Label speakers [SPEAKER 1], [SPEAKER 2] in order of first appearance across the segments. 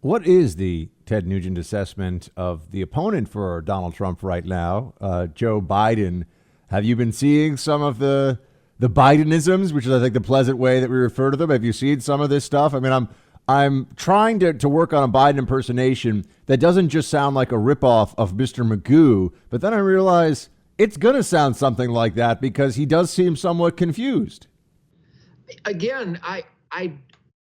[SPEAKER 1] What is the Ted Nugent assessment of the opponent for Donald Trump right now, Joe Biden? Have you been seeing some of the Bidenisms, which is, I think, the pleasant way that we refer to them? Have you seen some of this stuff? I mean, I'm trying to work on a Biden impersonation that doesn't just sound like a ripoff of Mr. Magoo, but then I realize it's going to sound something like that because he does seem somewhat confused.
[SPEAKER 2] Again,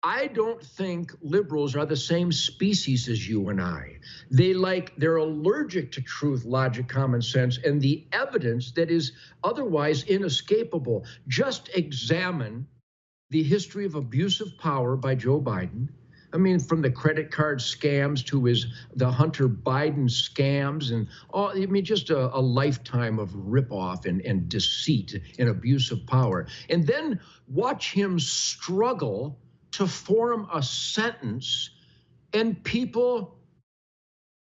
[SPEAKER 2] I don't think liberals are the same species as you and I. They're allergic to truth, logic, common sense, and the evidence that is otherwise inescapable. Just examine the history of abuse of power by Joe Biden. I mean, from the credit card scams to the Hunter Biden scams and all. I mean, just a lifetime of ripoff and deceit and abuse of power. And then watch him struggle to form a sentence, and people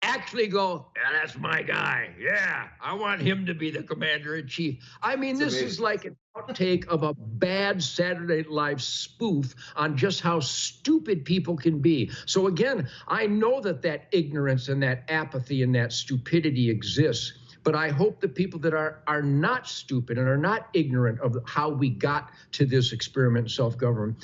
[SPEAKER 2] actually go, yeah, that's my guy. Yeah, I want him to be the commander in chief. I mean, this is like an outtake of a bad Saturday Night Live spoof on just how stupid people can be. So again, I know that ignorance and that apathy and that stupidity exists. But I hope the people that are not stupid and are not ignorant of how we got to this experiment in self-government,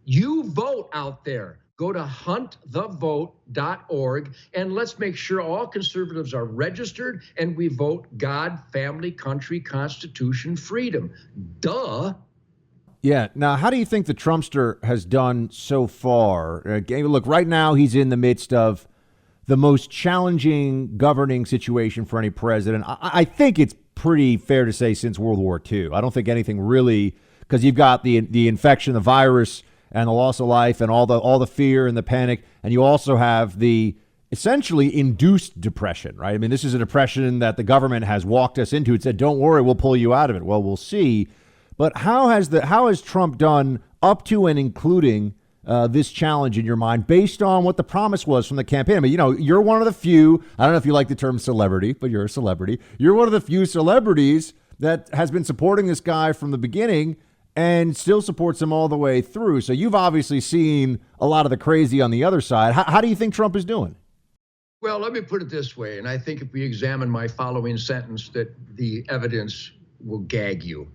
[SPEAKER 2] you vote out there. Go to huntthevote.org and let's make sure all conservatives are registered and we vote God, family, country, constitution, freedom. Duh.
[SPEAKER 1] Yeah. Now, how do you think the Trumpster has done so far? Look, right now he's in the midst of the most challenging governing situation for any president. I think it's pretty fair to say since World War II. I don't think anything really, because you've got the infection, the virus, and the loss of life, and all the fear and the panic, and you also have the essentially induced depression, right? I mean, this is a depression that the government has walked us into. It said, "Don't worry, we'll pull you out of it." Well, we'll see. But how has Trump done up to and including this challenge in your mind, based on what the promise was from the campaign? I mean, you're one of the few. I don't know if you like the term celebrity, but you're a celebrity. You're one of the few celebrities that has been supporting this guy from the beginning and still supports him all the way through. So you've obviously seen a lot of the crazy on the other side. How do you think Trump is doing?
[SPEAKER 2] Well, let me put it this way, and I think if we examine my following sentence, that the evidence will gag you.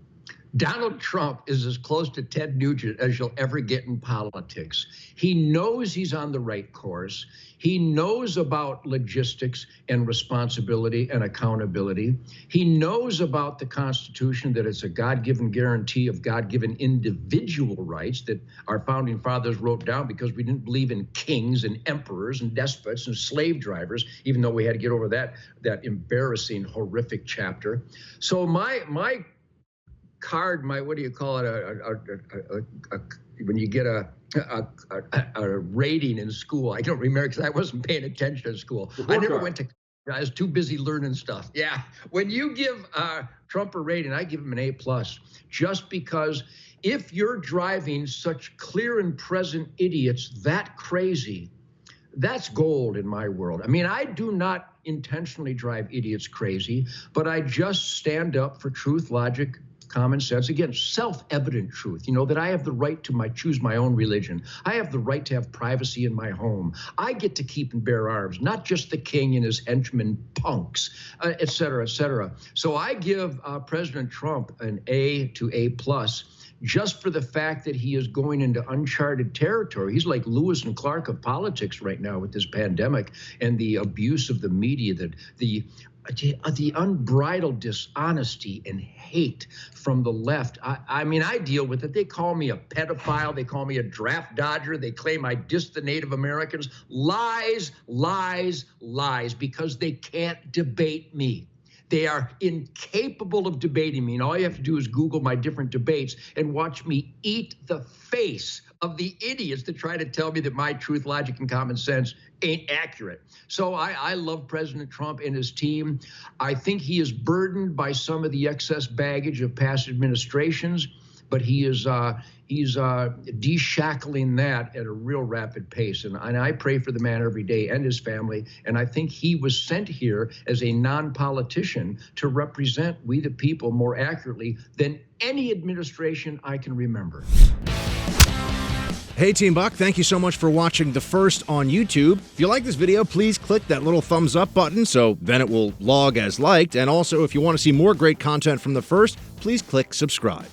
[SPEAKER 2] Donald Trump is as close to Ted Nugent as you'll ever get in politics. He knows he's on the right course. He knows about logistics and responsibility and accountability. He knows about the Constitution, that it's a God-given guarantee of God-given individual rights that our founding fathers wrote down because we didn't believe in kings and emperors and despots and slave drivers, even though we had to get over that embarrassing, horrific chapter. So my card, what do you call it? When you get a rating in school. I don't remember because I wasn't paying attention in school. I never went to. I was too busy learning stuff. Yeah. When you give Trump a rating, I give him an A+, just because if you're driving such clear and present idiots that crazy, that's gold in my world. I mean, I do not intentionally drive idiots crazy, but I just stand up for truth, logic, common sense, again, self-evident truth, that I have the right to choose my own religion. I have the right to have privacy in my home. I get to keep and bear arms, not just the king and his henchmen punks, et cetera, et cetera. So I give President Trump an A to A+, just for the fact that he is going into uncharted territory. He's like Lewis and Clark of politics right now with this pandemic and the abuse of the media, the unbridled dishonesty and hate from the left. I mean, I deal with it. They call me a pedophile. They call me a draft dodger. They claim I dissed the Native Americans. Lies, lies, lies, because they can't debate me. They are incapable of debating me. And all you have to do is Google my different debates and watch me eat the face of the idiots that try to tell me that my truth, logic, and common sense ain't accurate. So I love President Trump and his team. I think he is burdened by some of the excess baggage of past administrations, but he's deshackling that at a real rapid pace. And I pray for the man every day and his family. And I think he was sent here as a non-politician to represent we the people more accurately than any administration I can remember.
[SPEAKER 1] Hey, Team Buck, thank you so much for watching The First on YouTube. If you like this video, please click that little thumbs up button so then it will log as liked. And also, if you want to see more great content from The First, please click subscribe.